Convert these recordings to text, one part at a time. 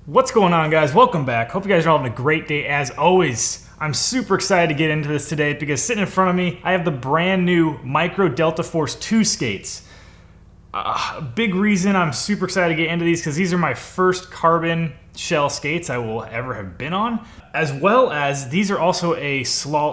What's going on, guys? Welcome back. Hope you guys are all having a great day as always. I'm super excited to get into this today because sitting in front of me, I have the brand new Micro Delta Force 2 skates. A big reason I'm super excited to get into these because these are my first carbon shell skates I will ever have been on, as well as these are also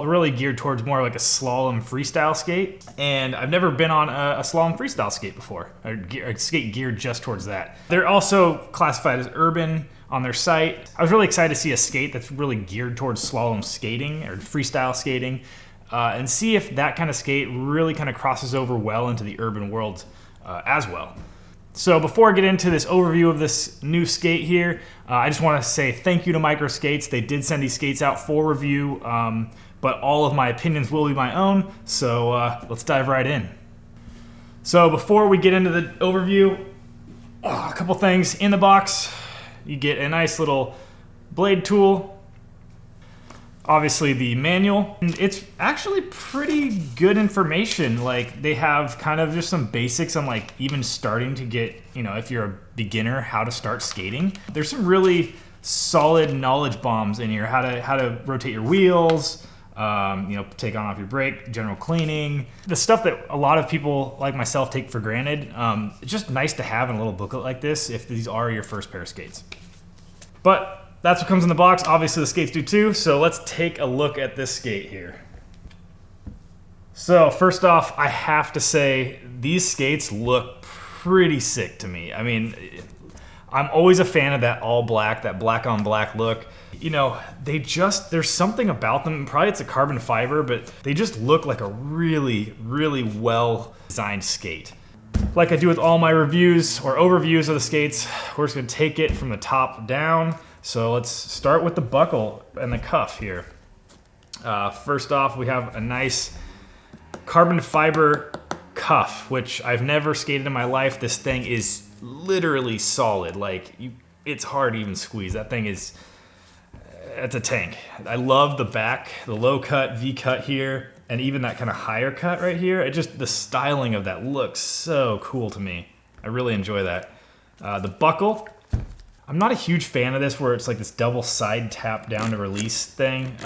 really geared towards more like a slalom freestyle skate. And I've never been on a slalom freestyle skate before, a skate geared just towards that. They're also classified as urban on their site. I was really excited to see a skate that's really geared towards slalom skating or freestyle skating, and see if that kind of skate really kind of crosses over well into the urban world as well. So before I get into this overview of this new skate here, I just want to say thank you to Micro Skates. They did send these skates out for review, but all of my opinions will be my own, so let's dive right in. So before we get into the overview, a couple things. In the box, you get a nice little blade tool, obviously the manual. And it's actually pretty good information. Like, they have kind of just some basics on like even starting to get, if you're a beginner, how to start skating. There's some really solid knowledge bombs in here. How to rotate your wheels, take on off your brake, general cleaning. The stuff that a lot of people like myself take for granted. It's just nice to have in a little booklet like this if these are your first pair of skates. But that's what comes in the box. Obviously the skates do too, so let's take a look at this skate here. So first off, I have to say these skates look pretty sick to me. I mean, I'm always a fan of that all black, that black on black look. There's something about them, probably it's a carbon fiber, but they just look like a really, really well designed skate. Like I do with all my reviews or overviews of the skates, we're just gonna take it from the top down. So let's start with the buckle and the cuff here. First off, we have a nice carbon fiber cuff, which I've never skated in my life. This thing is literally solid. It's hard to even squeeze. That thing it's a tank. I love the back, the low cut, V cut here, and even that kind of higher cut right here. The styling of that looks so cool to me. I really enjoy that. The buckle, I'm not a huge fan of this where it's like this double side tap down to release thing.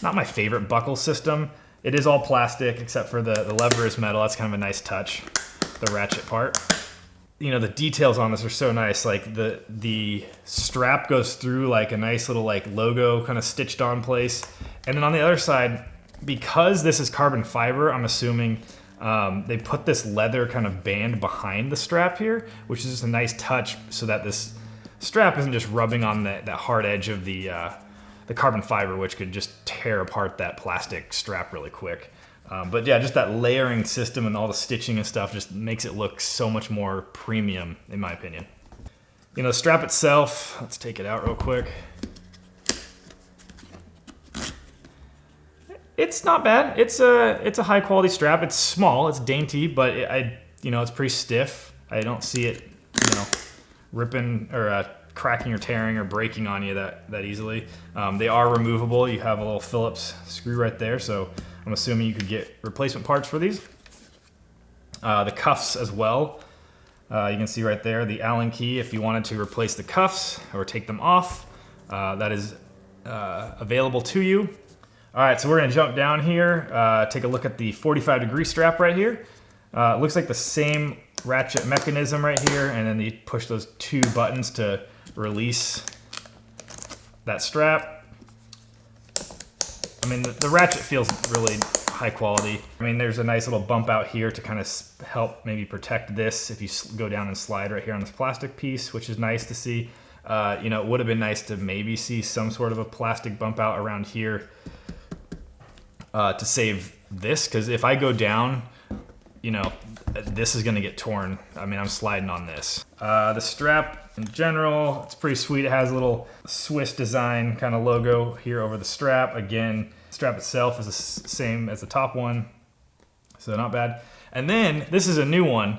Not my favorite buckle system. It is all plastic except for the lever is metal. That's kind of a nice touch, the ratchet part. The details on this are so nice. Like the strap goes through like a nice little like logo kind of stitched on place. And then on the other side, because this is carbon fiber, I'm assuming they put this leather kind of band behind the strap here, which is just a nice touch so that this strap isn't just rubbing on that hard edge of the carbon fiber, which could just tear apart that plastic strap really quick. But yeah, just that layering system and all the stitching and stuff just makes it look so much more premium, in my opinion. The strap itself, let's take it out real quick. It's not bad. It's a high quality strap. It's small, it's dainty, but it's pretty stiff. I don't see it, ripping or cracking or tearing or breaking on you that easily. They are removable. You have a little Phillips screw right there, so I'm assuming you could get replacement parts for these. The cuffs as well. You can see right there the Allen key if you wanted to replace the cuffs or take them off. That is available to you. All right, so we're gonna jump down here, take a look at the 45-degree strap right here. It looks like the same ratchet mechanism right here, and then you push those two buttons to release that strap. I mean, the ratchet feels really high quality. I mean, there's a nice little bump out here to kind of help maybe protect this if you go down and slide right here on this plastic piece, which is nice to see. It would have been nice to maybe see some sort of a plastic bump out around here to save this, because if I go down, this is gonna get torn. I mean, I'm sliding on this. The strap in general, it's pretty sweet. It has a little Swiss design kind of logo here over the strap. Again, the strap itself is the same as the top one, so not bad. And then this is a new one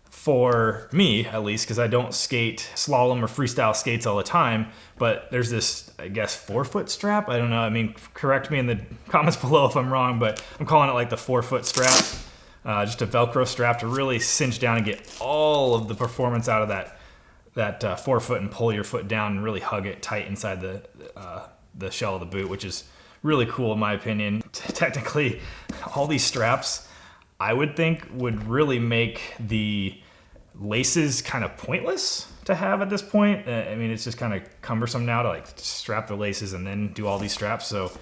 for me, at least, because I don't skate slalom or freestyle skates all the time, but there's this, I guess, 4-foot strap. I don't know. I mean, correct me in the comments below if I'm wrong, but I'm calling it like the 4-foot strap. Just a Velcro strap to really cinch down and get all of the performance out of that forefoot and pull your foot down and really hug it tight inside the shell of the boot, which is really cool in my opinion. Technically, all these straps I would think would really make the laces kind of pointless to have at this point. I mean, it's just kind of cumbersome now to like strap the laces and then do all these straps. So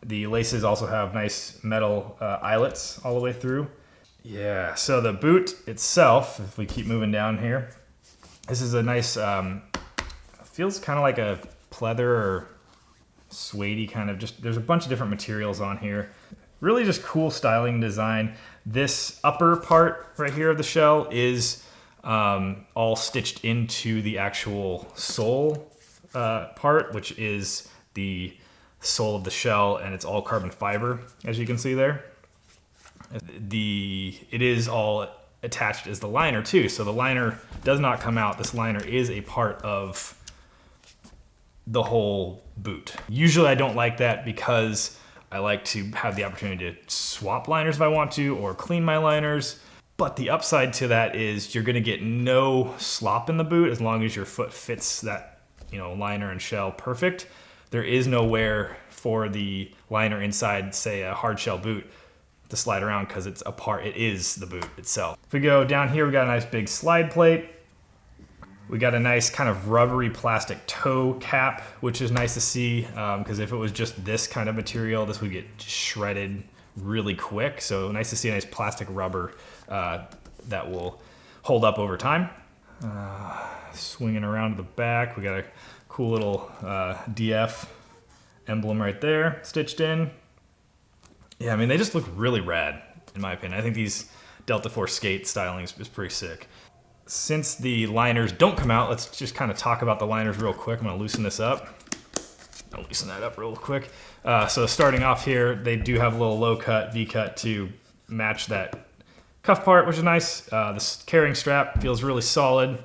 the laces also have nice metal eyelets all the way through. Yeah, so the boot itself, if we keep moving down here, this is a nice, feels kind of like a pleather or suede-y kind of, just, there's a bunch of different materials on here. Really just cool styling design. This upper part right here of the shell is all stitched into the actual sole part, which is the sole of the shell, and it's all carbon fiber, as you can see there. It is all attached as the liner too, so the liner does not come out. This liner is a part of the whole boot. Usually I don't like that because I like to have the opportunity to swap liners if I want to, or clean my liners. But the upside to that is you're gonna get no slop in the boot as long as your foot fits that, you know, liner and shell perfect. There is no wear for the liner inside, say, a hard shell boot to slide around because it's a part, it is the boot itself. If we go down here, we got a nice big slide plate. We got a nice kind of rubbery plastic toe cap, which is nice to see, because if it was just this kind of material, this would get shredded really quick. So nice to see a nice plastic rubber that will hold up over time. Swinging around to the back, we got a cool little DF emblem right there stitched in. Yeah, I mean, they just look really rad, in my opinion. I think these Delta Force skate styling is pretty sick. Since the liners don't come out, let's just kind of talk about the liners real quick. I'm gonna loosen this up. I'll loosen that up real quick. So starting off here, they do have a little low cut, V cut to match that cuff part, which is nice. This carrying strap feels really solid.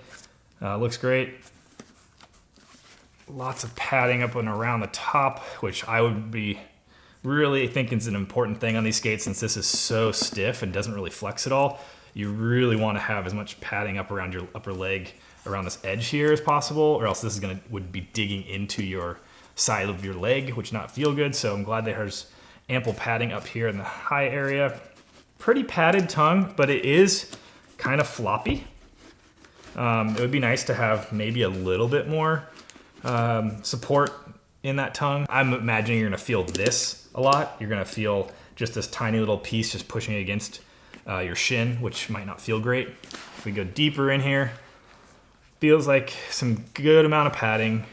Looks great. Lots of padding up and around the top, which I would be really thinking is an important thing on these skates, since this is so stiff and doesn't really flex at all. You really want to have as much padding up around your upper leg, around this edge here as possible, or else this is would be digging into your side of your leg, which not feel good. So I'm glad there's ample padding up here in the high area. Pretty padded tongue, but it is kind of floppy. It would be nice to have maybe a little bit more support in that tongue. I'm imagining you're gonna feel this a lot. You're gonna feel just this tiny little piece just pushing against your shin, which might not feel great. If we go deeper in here, feels like some good amount of padding.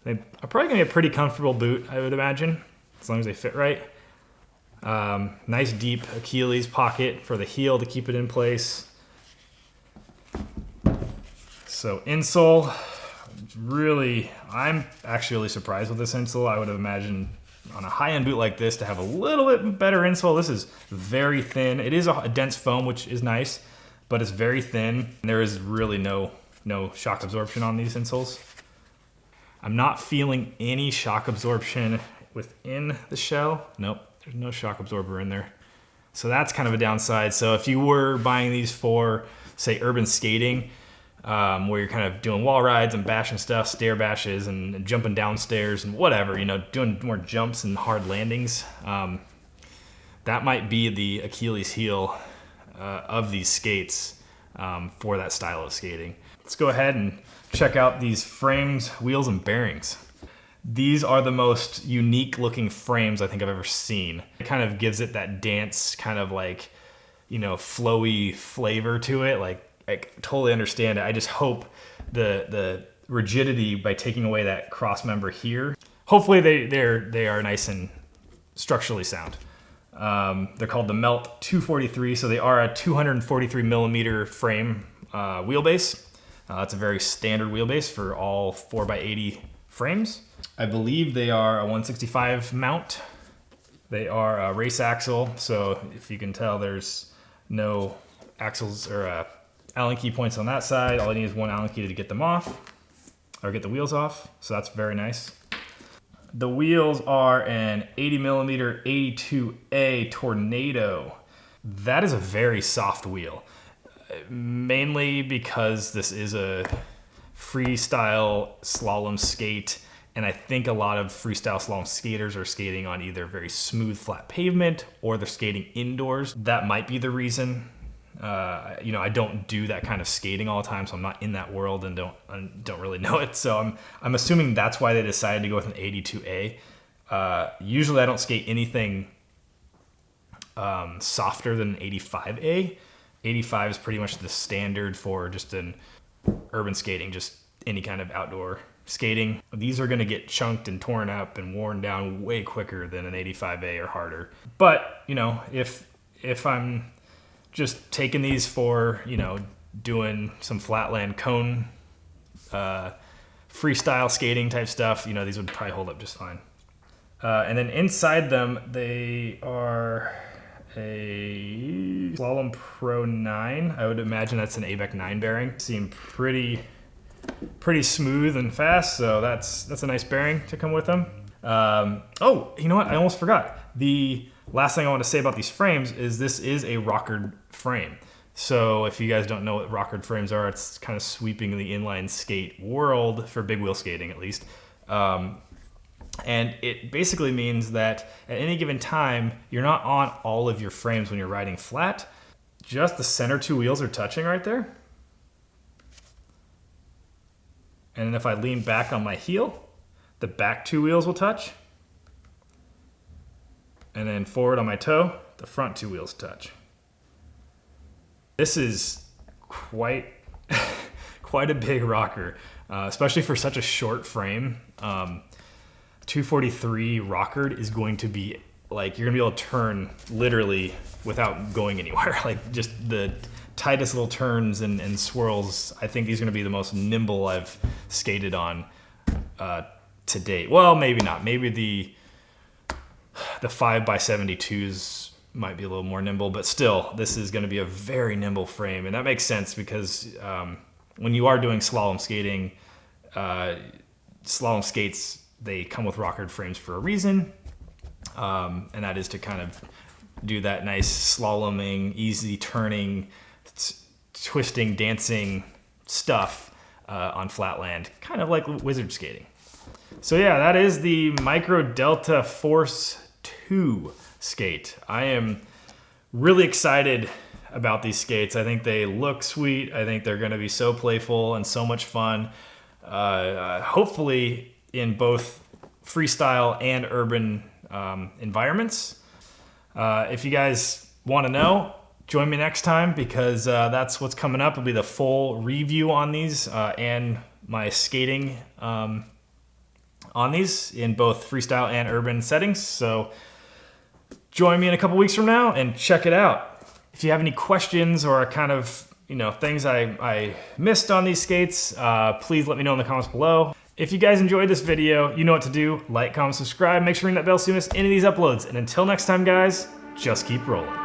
They are probably gonna be a pretty comfortable boot, I would imagine, as long as they fit right. Nice deep Achilles pocket for the heel to keep it in place. So insole, really, I'm actually really surprised with this insole. I would have imagined on a high-end boot like this to have a little bit better insole. This is very thin. It is a dense foam, which is nice, but it's very thin. There is really no shock absorption on these insoles. I'm not feeling any shock absorption within the shell. Nope, there's no shock absorber in there. So that's kind of a downside. So if you were buying these for, say, urban skating, where you're kind of doing wall rides and bashing stuff, stair bashes and jumping downstairs and whatever, you know, doing more jumps and hard landings, that might be the Achilles heel of these skates for that style of skating. Let's go ahead and check out these frames, wheels, and bearings. These are the most unique looking frames I think I've ever seen. It kind of gives it that dance kind of like, you know, flowy flavor to it. Like, I totally understand it. I just hope the rigidity by taking away that cross member here. Hopefully they are nice and structurally sound. They're called the Melt 243, so they are a 243 millimeter frame wheelbase. That's a very standard wheelbase for all 4x80 frames. I believe they are a 165 mount. They are a race axle, so if you can tell, there's no axles or Allen key points on that side. All I need is one Allen key to get them off, or get the wheels off, so that's very nice. The wheels are an 80 millimeter 82A Tornado. That is a very soft wheel, mainly because this is a freestyle slalom skate. And I think a lot of freestyle slalom skaters are skating on either very smooth, flat pavement or they're skating indoors. That might be the reason. You know, I don't do that kind of skating all the time, so I'm not in that world and don't really know it. So I'm assuming that's why they decided to go with an 82A. Usually I don't skate anything softer than an 85A. 85 is pretty much the standard for just an urban skating, just any kind of outdoor skating. These are going to get chunked and torn up and worn down way quicker than an 85A or harder. But, you know, if I'm just taking these for, you know, doing some flatland cone, freestyle skating type stuff, you know, these would probably hold up just fine. And then inside them, they are a Slalom Pro 9. I would imagine that's an ABEC 9 bearing. Seem pretty smooth and fast, so that's a nice bearing to come with them. Oh, you know what? I almost forgot. The last thing I want to say about these frames is this is a rockered frame. So if you guys don't know what rockered frames are, it's kind of sweeping the inline skate world for big wheel skating at least. And it basically means that at any given time, you're not on all of your frames when you're riding flat. Just the center two wheels are touching right there. And then if I lean back on my heel, the back two wheels will touch. And then forward on my toe, the front two wheels touch. This is quite a big rocker, especially for such a short frame. 243 rockered is going to be like, you're gonna be able to turn literally without going anywhere. Like just the tightest little turns and swirls. I think these are gonna be the most nimble I've skated on to date. Well, maybe not. Maybe the 5x72s might be a little more nimble, but still, this is gonna be a very nimble frame. And that makes sense because when you are doing slalom skating, slalom skates, they come with rockered frames for a reason. And that is to kind of do that nice slaloming, easy turning, twisting, dancing stuff on flatland, kind of like wizard skating. So yeah, that is the Micro Delta Force 2 skate. I am really excited about these skates. I think they look sweet. I think they're gonna be so playful and so much fun. Hopefully in both freestyle and urban environments. If you guys want to know, join me next time because that's what's coming up. It'll be the full review on these and my skating on these in both freestyle and urban settings. So join me in a couple weeks from now and check it out. If you have any questions or kind of, you know, things I missed on these skates, please let me know in the comments below. If you guys enjoyed this video, you know what to do. Like, comment, subscribe, make sure to ring that bell so you don't miss any of these uploads. And until next time, guys, just keep rolling.